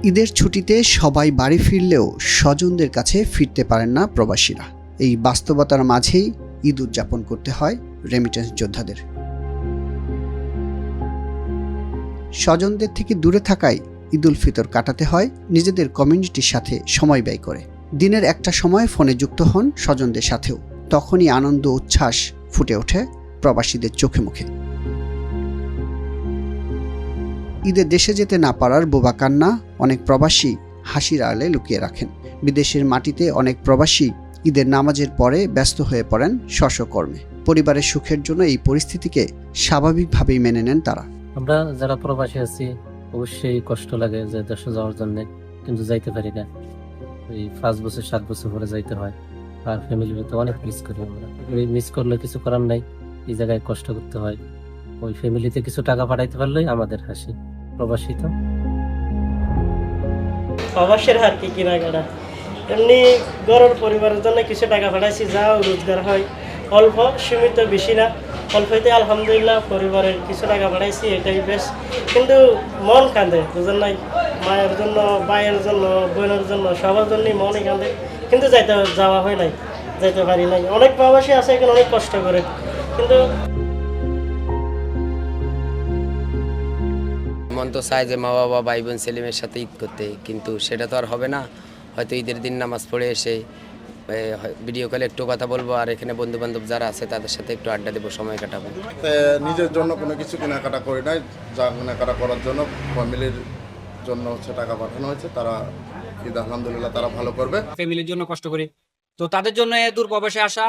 ঈদের ছুটিতে সবাই বাড়ি ফিরলেও স্বজনদের কাছে ফিরতে পারেন না প্রবাসীরা। এই বাস্তবতার মাঝেই ঈদ উদযাপন করতে হয় রেমিটেন্স যোদ্ধাদের। স্বজনদের থেকে দূরে থাকায় ঈদ উল ফিতর কাটাতে হয় নিজেদের কমিউনিটির সাথে সময় ব্যয় করে। দিনের একটা সময় ফোনে যুক্ত হন স্বজনদের সাথেও, তখনই আনন্দ উচ্ছ্বাস ফুটে ওঠে প্রবাসীদের চোখে মুখে। ঈদে দেশে যেতে না পারার বোবা কান্না অনেক প্রবাসী হাসির আড়ালে লুকিয়ে রাখেন। বিদেশের মাটিতে অনেক প্রবাসী ঈদের নামাজের পরে ব্যস্ত হয়ে পড়েন স্বস্বকর্মে। পরিবারের সুখের জন্য এই পরিস্থিতিকে স্বাভাবিকভাবেই মেনে নেন তারা। আমরা যারা প্রবাসী আছি অবশ্যই কষ্ট লাগে যে দেশে যাওয়ার জন্য, কিন্তু যাইতে পারি না। এই 5 বছর 7 বছর পরে যাইতে হয়। আর ফ্যামিলির তো অনেক মিস করি আমরা। মিস করলে কিছু করার নাই, এই জায়গায় কষ্ট করতে হয়। ওই ফ্যামিলিতে কিছু টাকা পাঠাইতে পারলেই আমাদের হাসি। প্রবাসী তো প্রবাসের হার কি কেনাকাটা, এমনি গড়ের পরিবারের জন্য কিছু টাকা পাঠাইছি, যাও রোজগার হয় অল্প, সীমিত, বেশি না। অল্পতে আলহামদুলিল্লাহ পরিবারের কিছু টাকা পাঠাইছি, এটাই বেশ। কিন্তু মন কাঁদে, বুঝেন নাই, মায়ের জন্য, ভাইয়ের জন্য, বোনের জন্য, সবার জন্যই মনই কাঁদে। কিন্তু যাওয়া হয় নাই, যাইতে পারি নাই। অনেক প্রবাসী আছে এখানে অনেক কষ্ট করে, কিন্তু মন তো চায় যে মা বাবা ভাই বোন সেলিমের সাথে ঈদ করতে, কিন্তু সেটা তো আর হবে না। হয়তো ঈদের দিন নামাজ পড়ে এসে ভিডিও কলে একটু কথা বলবো, আর এখানে বন্ধু বান্ধব যারা আছে তাদের সাথে একটু আড্ডা দেবো, সময় কাটাবো। নিজের জন্য কোনো কিছু কেনাকাটা করি নাই, যা কেনাকাটা করার জন্য ফ্যামিলির জন্য টাকা পাঠানো হয়েছে। তারা ঈদ আলহামদুলিল্লাহ তারা ভালো করবে। ফ্যামিলির জন্য কষ্ট করি, তো তাদের জন্য দূর প্রবাসে আসা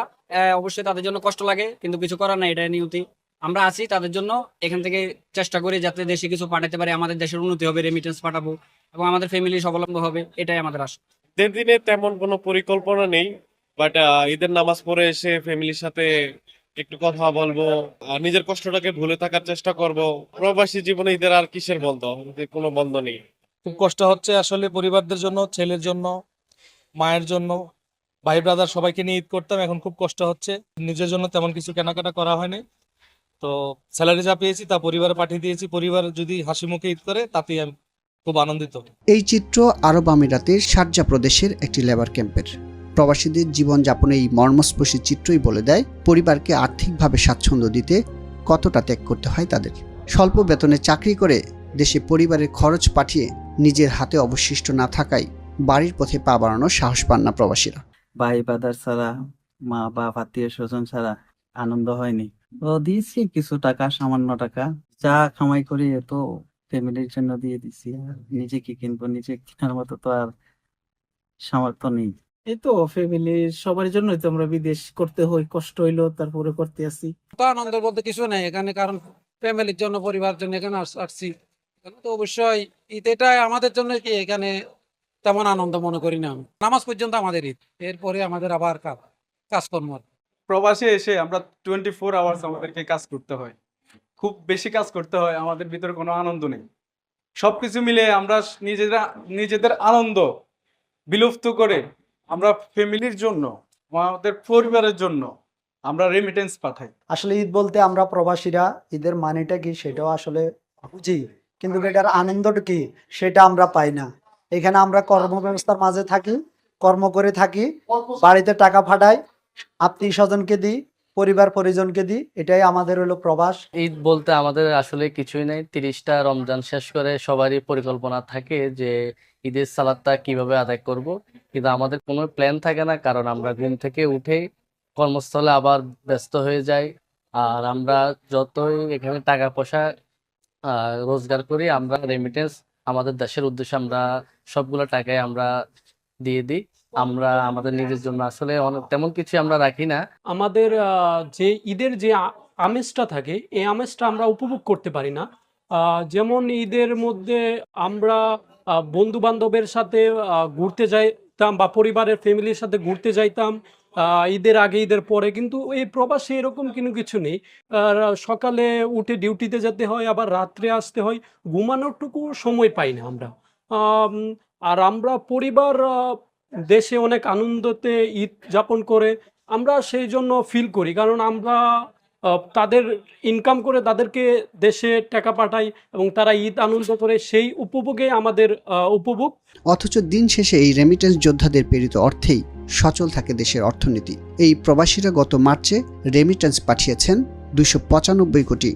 অবশ্যই তাদের জন্য কষ্ট লাগে, কিন্তু কিছু করার নাই, এটা নিয়তি। আমরা আছি তাদের জন্য, এখান থেকে চেষ্টা করি যাতে দেশে কিছু পাঠাতে পারে, আমাদের দেশের উন্নতি হবে, রেমিটেন্স পাঠাবো এবং আমাদের ফ্যামিলি স্বাবলম্বী হবে, এটাই আমাদের আশা। ঈদের দিনে তেমন কোনো পরিকল্পনা নেই, বাট ঈদের নামাজ পড়ে এসে ফ্যামিলির সাথে একটু কথা বলবো, নিজের কষ্টটাকে ভুলে থাকার চেষ্টা করব। প্রবাসী জীবনে ঈদের আর কিসের বন্ধ, ঈদের কোনো বন্ধ নেই। খুব কষ্ট হচ্ছে আসলে পরিবারদের জন্য, ছেলের জন্য, মায়ের জন্য, ভাই ব্রাদার সবাইকে নিয়ে ঈদ করতাম, এখন খুব কষ্ট হচ্ছে। নিজের জন্য তেমন কিছু কেনাকাটা করা হয়নি, তো স্যালারি যা পেয়েছি তা পরিবারে পাঠিয়ে দিয়েছি। পরিবার যদি হাসি মুখে ঈদ করে তাতেই আমি খুব আনন্দিত। এই চিত্র আরব আমিরাতের শারজা প্রদেশের একটি লেবার ক্যাম্পের। প্রবাসীদের জীবনযাপনে এই মর্মস্পর্শী চিত্রই বলে দেয় পরিবারকে আর্থিকভাবে স্বাচ্ছন্দ্য দিতে কতটা ত্যাগ করতে হয় তাদের। স্বল্প বেতনে চাকরি করে দেশে পরিবারের খরচ পাঠিয়ে নিজের হাতে অবশিষ্ট না থাকায় বাড়ির পথে পা বাড়ানোর সাহস পান না প্রবাসীরা। ভাই বাদার ছাড়া, মা বাপ আত্মীয় স্বজন ছাড়া আনন্দ হয়নি। তো দিয়েছি কিছু টাকা, সামান্য টাকা যা কামাই করি, তো ফ্যামিলির জন্য দিয়ে দিছি। আর নিজে কি কিনবো, নিজে কেনার মতো তো আর সামর্থ্য নেই। এই তো ফ্যামিলির সবার জন্যই তো আমরা বিদেশ করতে হয়, কষ্ট হইলো তারপরে করতে আসি। তো আনন্দের বলতে কিছু নেই এখানে, কারণ ফ্যামিলির জন্য, পরিবারের জন্য এখানে আসছি। এখানে তো অবশ্যই ঈদ, এটা আমাদের জন্য কি এখানে তেমন আনন্দ মনে করি না। নামাজ পর্যন্ত আমাদের ঈদ, এরপরে আমাদের আবার কাজকর্ম। প্রবাসে এসে আমরা 24 আওয়ার্স আমাদেরকে কাজ করতে হয়, খুব বেশি কাজ করতে হয়, আমাদের ভিতরে কোনো আনন্দ নেই। সবকিছু মিলে আমরা নিজেদের আনন্দ বিলুপ্ত করে আমরা ফ্যামিলির জন্য, আমাদের পরিবারের জন্য আমরা রেমিটেন্স পাঠাই। আসলে ঈদ বলতে আমরা প্রবাসীরা ঈদের মানেটা কি সেটাও আসলে বুঝি, কিন্তু এটার আনন্দটা কি সেটা আমরা পাই না। এখানে আমরা কর্মব্যবস্থার মাঝে থাকি, কর্ম করে থাকি, বাড়িতে টাকা পাঠাই, আত্মীয় স্বজনকে দিই, পরিবার পরিজনকে দিই, এটাই আমাদের হলো প্রবাস। ঈদ বলতে আমাদের আসলে কিছুই নাই। 30টা রমজান শেষ করে সবারই পরিকল্পনা থাকে যে ঈদের সালাদটা কিভাবে আদায় করব, কিন্তু আমাদের কোনো প্ল্যান থাকে না, কারণ আমরা ঘুম থেকে উঠে কর্মস্থলে আবার ব্যস্ত হয়ে যাই। আর আমরা যতই এখানে টাকা পয়সা রোজগার করি, আমরা রেমিটেন্স আমাদের দেশের উদ্দেশ্যে আমরা সবগুলো টাকায় আমরা দিয়ে দিই। আমরা আমাদের নিজের জন্য আসলে তেমন কিছু আমরা রাখি না। আমাদের যে ঈদের যে আমেজটা থাকে, এই আমেজটা আমরা উপভোগ করতে পারি না। যেমন ঈদের মধ্যে আমরা বন্ধু বান্ধবের সাথে ঘুরতে যাইতাম, বা পরিবারের ফ্যামিলির সাথে ঘুরতে যাইতাম ঈদের আগে ঈদের পরে, কিন্তু এই প্রবাসে এরকম কিছু নেই। সকালে উঠে ডিউটিতে যেতে হয়, আবার রাত্রে আসতে হয়, ঘুমানোরটুকু সময় পাই না আমরা। আর আমরা পরিবার দেশে অনেক আনন্দতে ঈদ যাপন করে, আমরা সেই জন্য ফিল করি, কারণ আমরা তাদের ইনকাম করে তাদেরকে দেশে টাকা পাঠাই এবং তারা ঈদ আনন্দ করে, সেই উপভোগে আমাদের উপভোগ। অথচ দিন শেষে এই রেমিটেন্স যোদ্ধাদের প্রেরিত অর্থেই সচল থাকে দেশের অর্থনীতি। এই প্রবাসীরা গত মার্চে রেমিটেন্স পাঠিয়েছেন $295 কোটি।